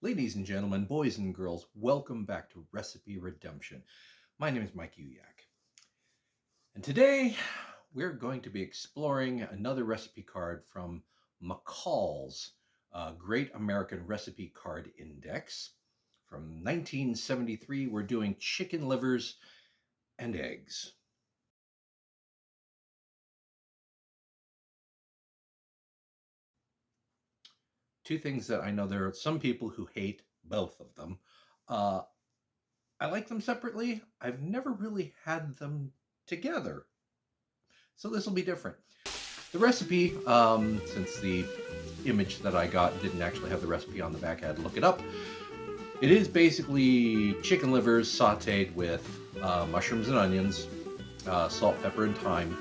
Ladies and gentlemen, boys and girls, welcome back to Recipe Redemption. My name is Mike Uyak. And today we're going to be exploring another recipe card from McCall's Great American Recipe Card Index. From 1973, we're doing chicken livers and eggs. Two things that I know there are some people who hate both of them. I like them separately. I've never really had them together. So this will be different. The recipe, since the image that I got didn't actually have the recipe on the back, I had to look it up. It is basically chicken livers sauteed with mushrooms and onions, salt, pepper, and thyme.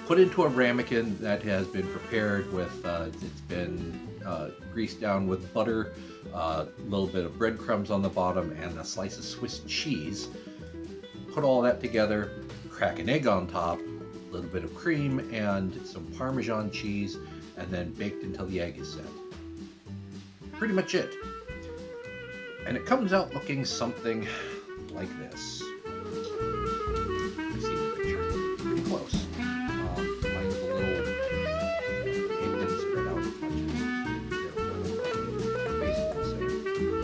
Put into a ramekin that has been prepared with, it's been greased down with butter, a little bit of breadcrumbs on the bottom, and a slice of Swiss cheese. Put all that together, crack an egg on top, a little bit of cream, and some Parmesan cheese, and then baked until the egg is set. Pretty much it. And it comes out looking something like this. You see the picture. Pretty close. Mine's a little, it didn't spread out as much as basically the same.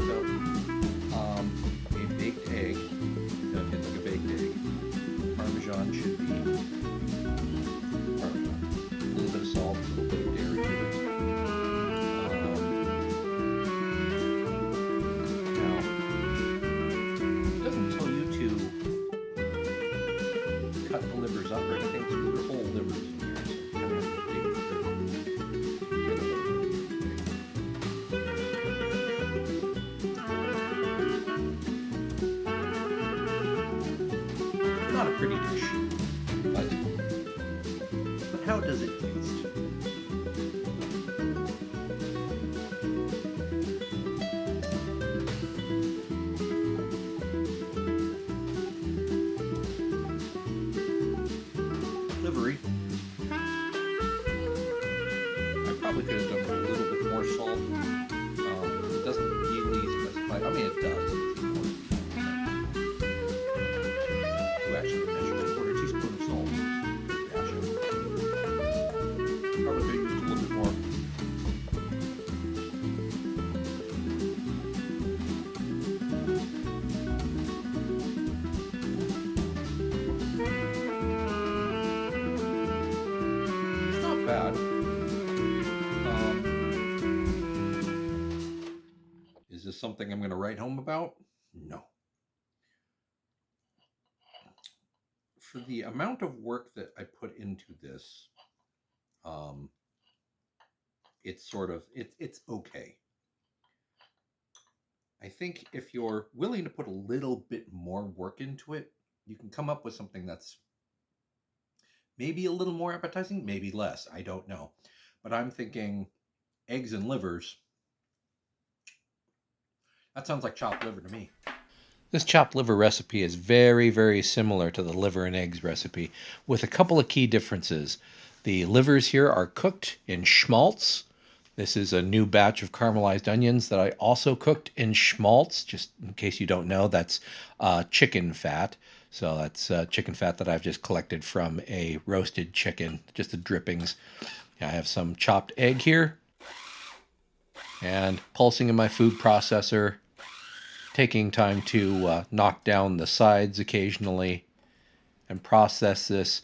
So, a baked egg, done like a baked egg. Parmesan should be Parmesan. A little bit of salt, a little bit of dairy to it. Now, it doesn't tell you to cut the livers up or anything, so they're whole livers in here. So you're going to have to dig through to get a little bit. Not a pretty dish, but how does it taste? Livery. I probably could have done with a little bit more salt. It doesn't really specify. I mean, it does. You actually measure a quarter teaspoon of salt. Dash it. Probably could have used a little bit more. It's not bad. Is this something I'm going to write home about? No. For the amount of work that I put into this, it's sort of it's okay. I think if you're willing to put a little bit more work into it, you can come up with something that's maybe a little more appetizing, maybe less. I don't know. But I'm thinking eggs and livers. That sounds like chopped liver to me. This chopped liver recipe is very, very similar to the liver and eggs recipe with a couple of key differences. The livers here are cooked in schmaltz. This is a new batch of caramelized onions that I also cooked in schmaltz. Just in case you don't know, that's chicken fat. So that's chicken fat that I've just collected from a roasted chicken, just the drippings. I have some chopped egg here and pulsing in my food processor, taking time to knock down the sides occasionally and process this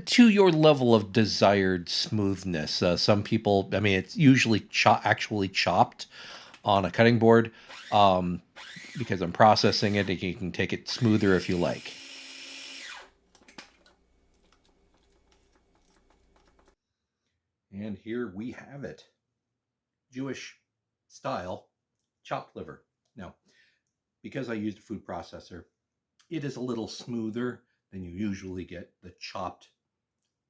to your level of desired smoothness. Some people, I mean, it's usually actually chopped on a cutting board because I'm processing it, and you can take it smoother if you like. And here we have it. Jewish style chopped liver. Now, because I used a food processor, it is a little smoother than you usually get. The chopped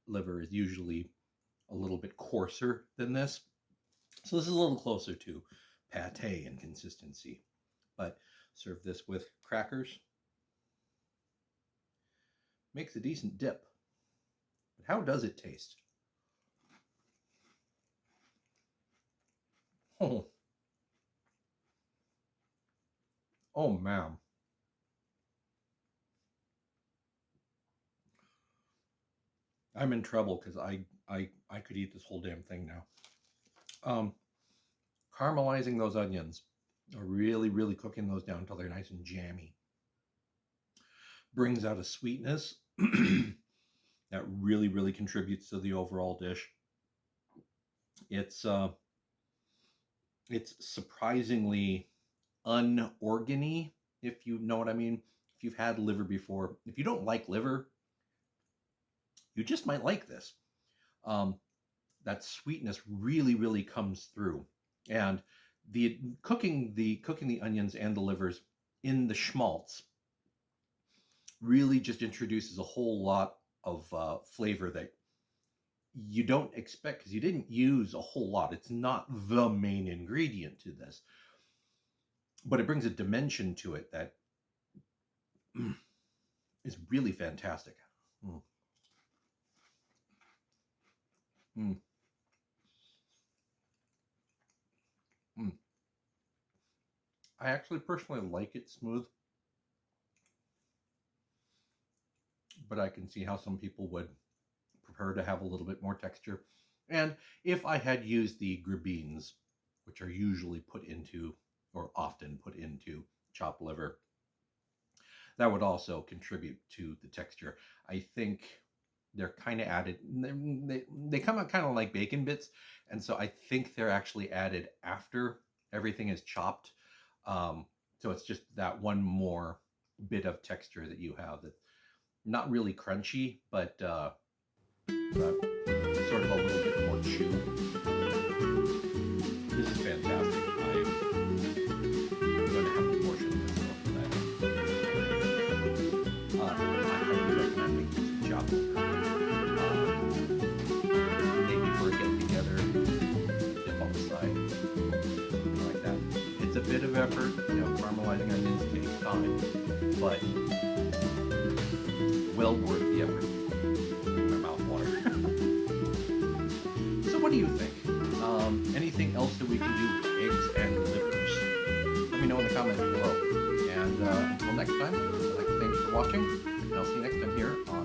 liver is usually a little bit coarser than this. So this is a little closer to pate in consistency. But serve this with crackers. Makes a decent dip. But how does it taste? Oh, oh man. I'm in trouble because I could eat this whole damn thing now. Caramelizing those onions, or really cooking those down until they're nice and jammy, brings out a sweetness that really contributes to the overall dish. It's surprisingly unorgany, if you know what I mean. If you've had liver before, if you don't like liver, you just might like this. That sweetness really comes through, and the cooking the onions and the livers in the schmaltz really just introduces a whole lot of flavor that you don't expect because you didn't use a whole lot. It's not the main ingredient to this, but it brings a dimension to it that is really fantastic. Mm. Mm. Mm. I actually personally like it smooth, but I can see how some people would prefer to have a little bit more texture. And if I had used the grabines, which are usually put into, or often put into, chopped liver, that would also contribute to the texture. I think they're kind of added, they come out kind of like bacon bits, and so I think they're actually added after everything is chopped. So it's just that one more bit of texture that you have that's not really crunchy, but sort of a little bit more chew. This is fantastic. I'm going to have to portion this up for that. I highly recommend making some chopped liver. Maybe for a get together, dip on the side, something like that. It's a bit of effort, caramelizing onions takes time, but well worth the effort. My mouth water. So what do you think? Anything else that we can do with eggs and livers? Let me know in the comments below. And until next time, I'd like to thank you for watching, and I'll see you next time here on